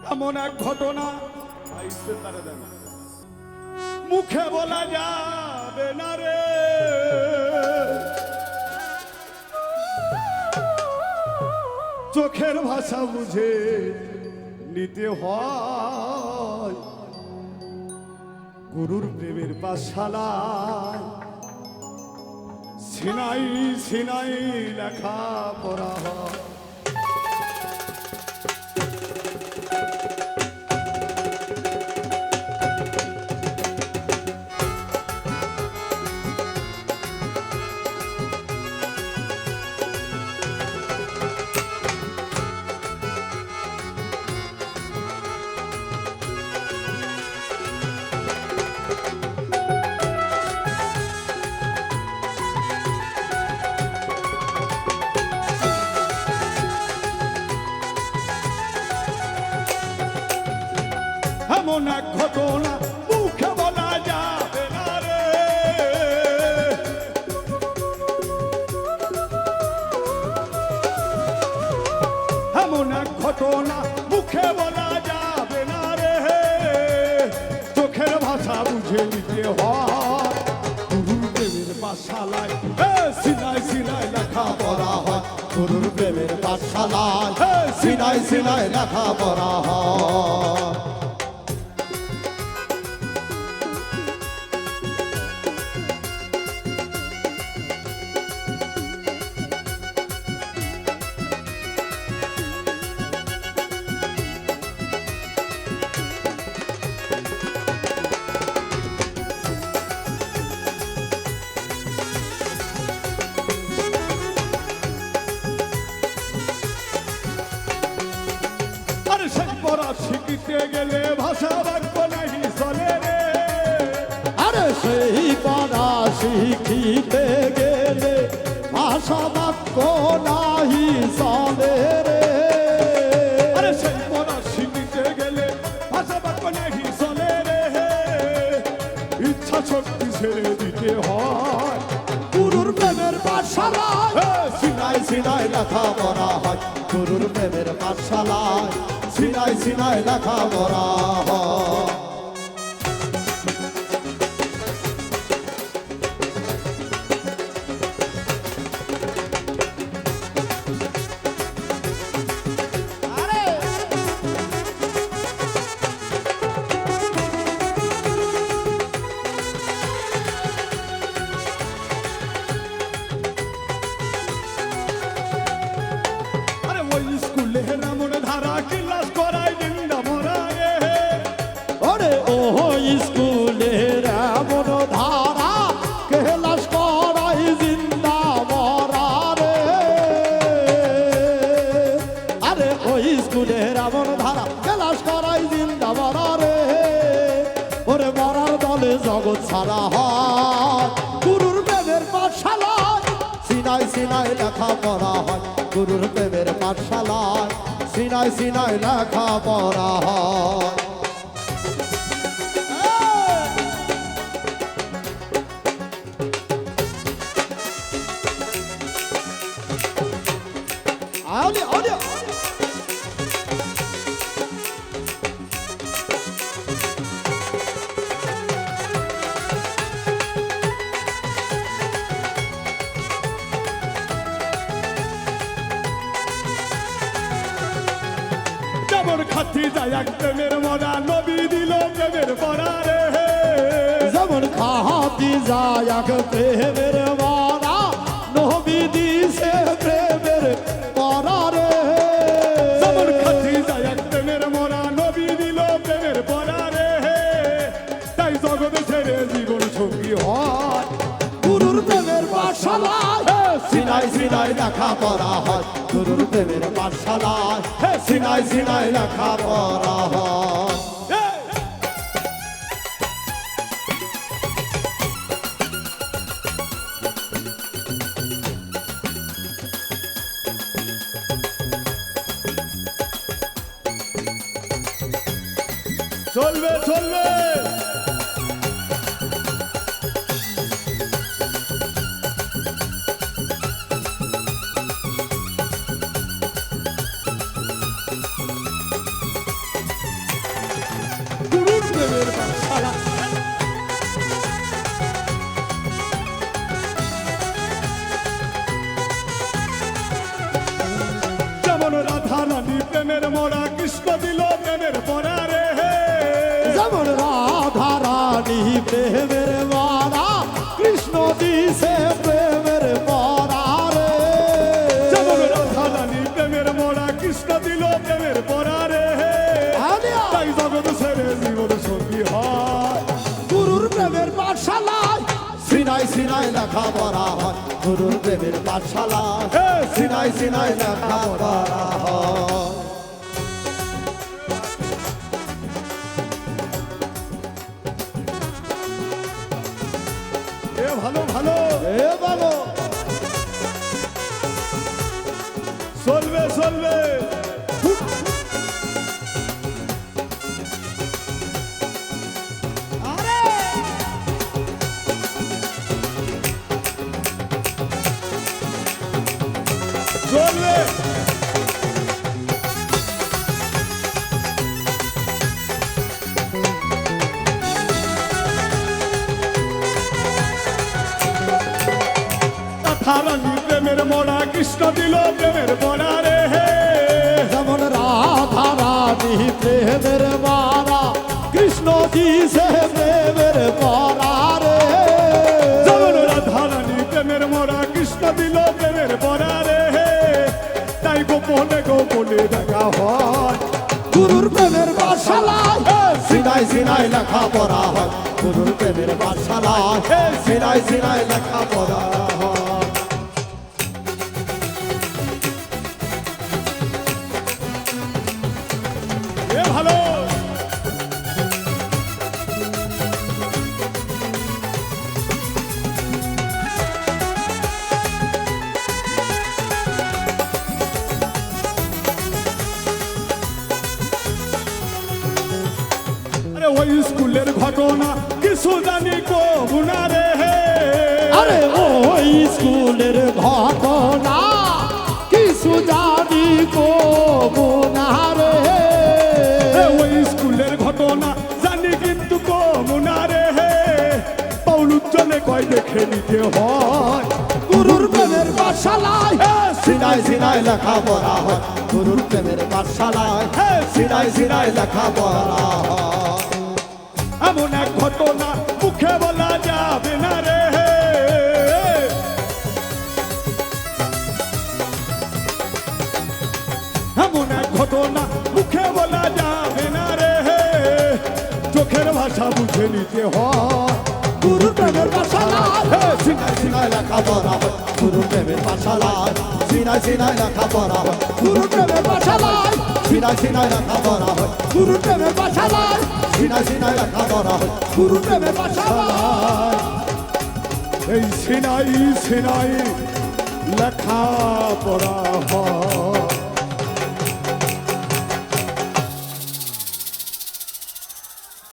এমন এক ঘটনা মুখে বলা যাবে না রে, চোখের ভাষা বুঝে নিতে হয়। গুরুর প্রেমের পাঠশালায় সিনাই সিনাই লেখা পড়া হয়। এমন এক ঘটনা মুখে বলা যাবে না রে, এমন এক ঘটনা মুখে বলা যাবে না রে, চোখের ভাষা বুঝে নিতে হয়। গুরুর প্রেমের পাঠশালায় সিনাই সিনাই লেখা পড়া হয়। গুরুর প্রেমের পাঠশালায় সিনাই সিনাই লেখা পড়া হয়। শিখতে গেলে ভাষা বাক্য নাহি চলে রে, আরে সেই পড়া শিখিতে গেলে ভাষা বাক্য নাহি চলে রে, আরে সেই পড়া শিখতে গেলে ভাষা বাক্য নাহি চলে রে, ইচ্ছা শক্তি ছেড়ে দিতে হয়। গুরুর প্রেমের পাঠশালায় সিনাই সিনাই লেখা পড়া হয়। গুরুর প্রেমের পাঠশালায় সিনাই সিনাই লেখা পড়া হয়। আরে ওই স্কুলে এমন ধারা ক্লাস করাই জিন্দা মরা রে, ওরে ও স্কুলের এমন ধারা কেলাস করাই জিন্দা মরা রে, আরে ওই স্কুলের এমন ধারা কেলাস করাই জিন্দা মরা রে, ওরে মরার দলে জগৎ ছাড়া হয়। গুরুর প্রেমের পাঠশালায় সিনাই সিনাই লেখা পড়া হয়। গুরুর প্রেমের পাঠশালায় সিনাই সিনাই লেখা পড়া হয়। আউলি আউলি যেমন খাতি যায় এক প্রেমের মরা নবী দিল প্রেমের পড়া রে, যেমন খাতি যায় এক প্রেমের মারা নবী দিছে প্রেমের পড়া রে, যেমন খাতি যায় এক প্রেমের মরা নবী দিল প্রেমের পড়া রে, তাই জগৎ ছেড়ে জীবন সঙ্গী হয়। গুরুর প্রেমের পাঠশালায় সিনাই সিনাই লেখা পড়া হয়। গুরুর প্রেমের পাঠশালায় সিনাই সিনাই লেখা পড়া হয়। চলবে চলবে দিল প্রেমের পরারে হে যেমন রাধা রানী প্রেমের মারা কৃষ্ণ দিছে প্রেমের পরা রে যেমন রাধা রানী প্রেমের মরা কৃষ্ণ দিল প্রেমের পরারে হে আলিয়া। তাই জগৎ ছেড়ে জীবন সঙ্গী হয় গুরুর প্রেমের পাঠশালায় সিনাই সিনাই লেখা পড়া হয় গুরুর প্রেমের পাঠশালায় হে সিনাই সিনাই লেখা পড়া হয় এ ভালো ভালো এ বলো চলবে চলবে চলবে রাধারানী প্রেমের মরা কৃষ্ণ দিল প্রেমের পরারে হে যেমন রাধা রানী প্রেমের মারা কৃষ্ণ দিছে প্রেমের পরা রে যেমন রাধারানী প্রেমের মরা কৃষ্ণ দিল প্রেমের পরারে হে তাই গোপনে গোপনে দেখা হয় গুরুর প্রেমের পাঠশালায় সিনাই সিনাই লেখা পড়া হয় গুরুর প্রেমের পাঠশালায় সিনাই সিনাই লেখা পড়া হয় এ ভালো আরে ওই স্কুলের ঘটনা কিছু জানি কো গুনারে হে আরে ওই স্কুলের ঘটনা কিছু জানি কবু না রে এ ওই স্কুলের ঘটনা জানি কিন্তু কো গুনারে হে পৌলুজ্জনে কয় দেখে নিতে হয় গুরুর প্রেমের পাঠশালায় সিনাই সিনাই লেখা পড়া হয় গুরুর প্রেমের পাঠশালায় সিনাই সিনাই লেখা পড়া হয় এমন এক ঘটনা মুখে বলা যাবে না রে এমন এক ঘটনা মুখে বলা যাবে না রে চোখের ভাষা বুঝে নিতে হয় গুরুর প্রেমের পাঠশালায় সিনাই সিনাই লেখা পড়া হয় গুরুর প্রেমের পাঠশালায় সিনাই সিনাই লেখা পড়া হয় গুরুর প্রেমের পাঠশালায় সিনাই সিনাই লেখা পড়া হয় গুরুর প্রেমের পাঠশালায় সিনাই সিনাই লেখা পড়া হয় গুরুর প্রেমের পাঠশালায় এই সিনাই সিনাই লেখা পড়া হয়